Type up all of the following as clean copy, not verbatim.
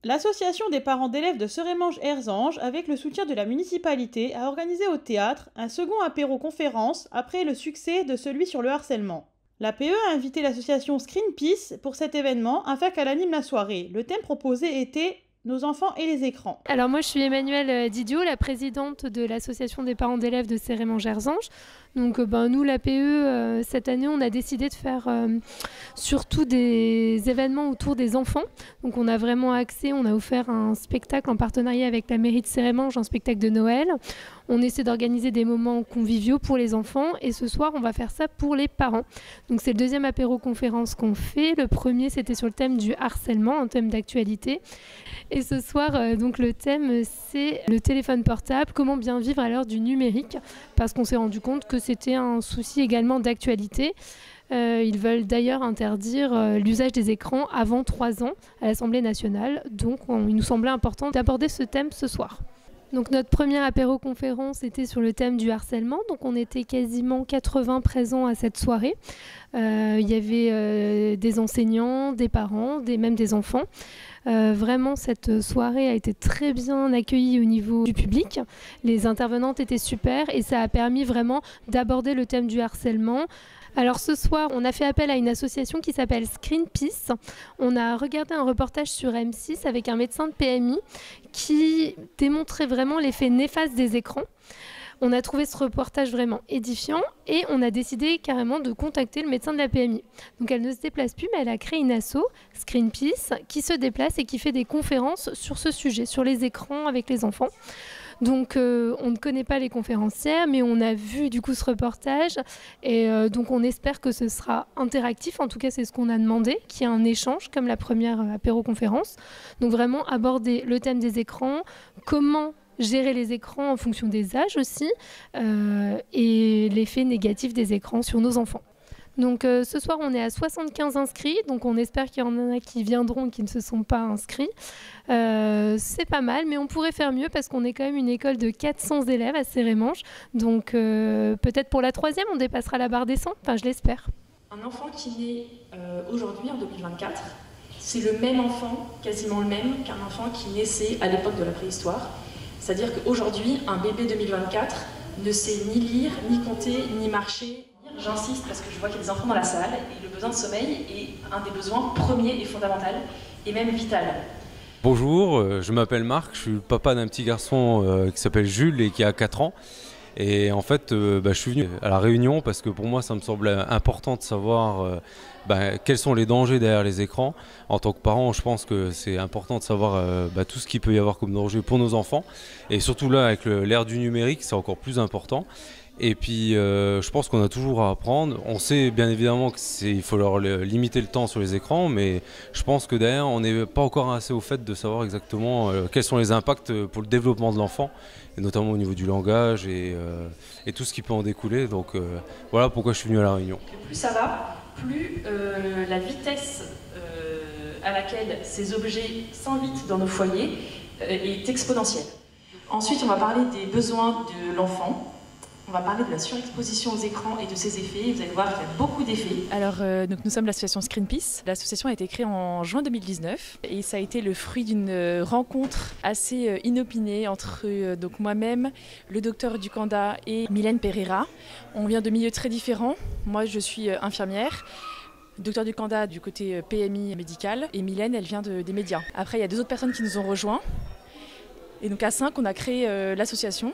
L'association des parents d'élèves de Serémange-Erzange, avec le soutien de la municipalité, a organisé au théâtre un second apéro-conférence après le succès de celui sur le harcèlement. L'APE a invité l'association Screen Peace pour cet événement afin qu'elle anime la soirée. Le thème proposé était nos enfants et les écrans. Alors moi je suis Emmanuelle Didio, la présidente de l'association des parents d'élèves de Serémange-Erzange. Donc nous l'APE cette année on a décidé de faire surtout des événements autour des enfants. Donc on a vraiment axé, on a offert un spectacle en partenariat avec la mairie de Serémange, un spectacle de Noël. On essaie d'organiser des moments conviviaux pour les enfants et ce soir on va faire ça pour les parents. Donc c'est le deuxième apéro-conférence qu'on fait. Le premier c'était sur le thème du harcèlement, un thème d'actualité. Et ce soir donc le thème c'est le téléphone portable, comment bien vivre à l'heure du numérique, parce qu'on s'est rendu compte que c'était un souci également d'actualité. Ils veulent d'ailleurs interdire l'usage des écrans avant 3 ans à l'Assemblée nationale. Donc il nous semblait important d'aborder ce thème ce soir. Donc notre première apéro-conférence était sur le thème du harcèlement. Donc on était quasiment 80 présents à cette soirée. Il y avait des enseignants, des parents, même des enfants. Vraiment, cette soirée a été très bien accueillie au niveau du public. Les intervenantes étaient super et ça a permis vraiment d'aborder le thème du harcèlement. Alors ce soir, on a fait appel à une association qui s'appelle Screen Peace. On a regardé un reportage sur M6 avec un médecin de PMI qui démontrait vraiment l'effet néfaste des écrans. On a trouvé ce reportage vraiment édifiant et on a décidé carrément de contacter le médecin de la PMI. Donc elle ne se déplace plus, mais elle a créé une asso, Screen Peace, qui se déplace et qui fait des conférences sur ce sujet, sur les écrans avec les enfants. Donc on ne connaît pas les conférencières, mais on a vu du coup ce reportage et donc on espère que ce sera interactif. En tout cas, c'est ce qu'on a demandé, qu'il y ait un échange comme la première apéro-conférence. Donc vraiment aborder le thème des écrans, comment gérer les écrans en fonction des âges aussi et l'effet négatif des écrans sur nos enfants. Donc ce soir on est à 75 inscrits, donc on espère qu'il y en a qui viendront et qui ne se sont pas inscrits. C'est pas mal, mais on pourrait faire mieux parce qu'on est quand même une école de 400 élèves à Serémange. Donc peut-être pour la troisième on dépassera la barre des 100, enfin je l'espère. Un enfant qui naît aujourd'hui en 2024, c'est le même enfant, quasiment le même qu'un enfant qui naissait à l'époque de la préhistoire. C'est-à-dire qu'aujourd'hui, un bébé 2024 ne sait ni lire, ni compter, ni marcher. J'insiste parce que je vois qu'il y a des enfants dans la salle et le besoin de sommeil est un des besoins premiers et fondamentaux et même vital. Bonjour, je m'appelle Marc, je suis le papa d'un petit garçon qui s'appelle Jules et qui a 4 ans. Et en fait, je suis venu à la réunion parce que pour moi, ça me semblait important de savoir quels sont les dangers derrière les écrans. En tant que parent, je pense que c'est important de savoir tout ce qu'il peut y avoir comme danger pour nos enfants. Et surtout là, avec l'ère du numérique, c'est encore plus important. Et puis, je pense qu'on a toujours à apprendre. On sait bien évidemment qu'il faut leur limiter le temps sur les écrans, mais je pense que derrière, on n'est pas encore assez au fait de savoir exactement quels sont les impacts pour le développement de l'enfant, et notamment au niveau du langage et tout ce qui peut en découler. Donc voilà pourquoi je suis venu à la réunion. Plus ça va, plus la vitesse à laquelle ces objets s'invitent dans nos foyers est exponentielle. Ensuite, on va parler des besoins de l'enfant. On va parler de la surexposition aux écrans et de ses effets. Et vous allez voir qu'il y a beaucoup d'effets. Alors, donc nous sommes l'association Screen Peace. L'association a été créée en juin 2019 et ça a été le fruit d'une rencontre assez inopinée entre donc moi-même, le docteur Ducanda et Mylène Pereira. On vient de milieux très différents. Moi, je suis infirmière. Docteur Ducanda du côté PMI médical et Mylène, elle vient des médias. Après, il y a 2 autres personnes qui nous ont rejoints. Et donc à 5, on a créé l'association.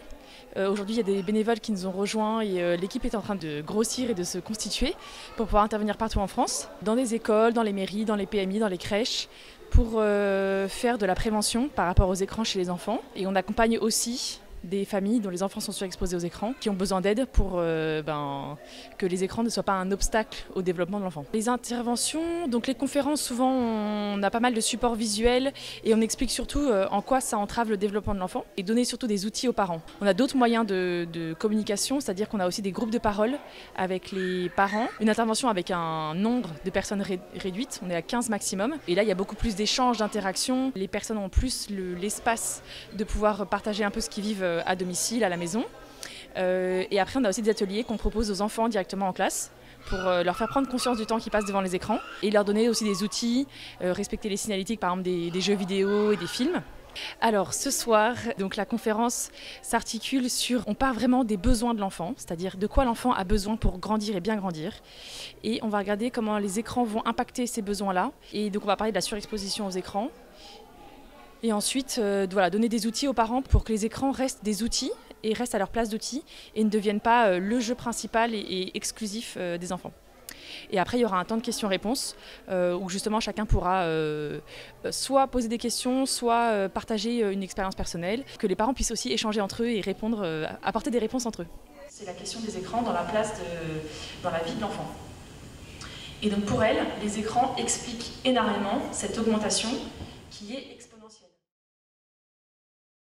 Aujourd'hui, il y a des bénévoles qui nous ont rejoints et l'équipe est en train de grossir et de se constituer pour pouvoir intervenir partout en France, dans les écoles, dans les mairies, dans les PMI, dans les crèches, pour faire de la prévention par rapport aux écrans chez les enfants. Et on accompagne aussi des familles dont les enfants sont surexposés aux écrans, qui ont besoin d'aide pour que les écrans ne soient pas un obstacle au développement de l'enfant. Les interventions, donc les conférences, souvent on a pas mal de supports visuels et on explique surtout en quoi ça entrave le développement de l'enfant et donner surtout des outils aux parents. On a d'autres moyens de communication, c'est-à-dire qu'on a aussi des groupes de parole avec les parents, une intervention avec un nombre de personnes réduite, on est à 15 maximum et là il y a beaucoup plus d'échanges, d'interactions, les personnes ont plus l'espace de pouvoir partager un peu ce qu'ils vivent à domicile, à la maison. Et après, on a aussi des ateliers qu'on propose aux enfants directement en classe pour leur faire prendre conscience du temps qu'ils passent devant les écrans et leur donner aussi des outils, respecter les signalétiques, par exemple des jeux vidéo et des films. Alors ce soir, donc la conférence s'articule sur, on part vraiment des besoins de l'enfant, c'est-à-dire de quoi l'enfant a besoin pour grandir et bien grandir. Et on va regarder comment les écrans vont impacter ces besoins-là. Et donc on va parler de la surexposition aux écrans. Et ensuite, voilà, donner des outils aux parents pour que les écrans restent des outils et restent à leur place d'outils et ne deviennent pas le jeu principal et exclusif des enfants. Et après, il y aura un temps de questions-réponses où justement chacun pourra soit poser des questions, soit partager une expérience personnelle, que les parents puissent aussi échanger entre eux et répondre, apporter des réponses entre eux. C'est la question des écrans dans la vie de l'enfant. Et donc pour elle, les écrans expliquent énormément cette augmentation qui est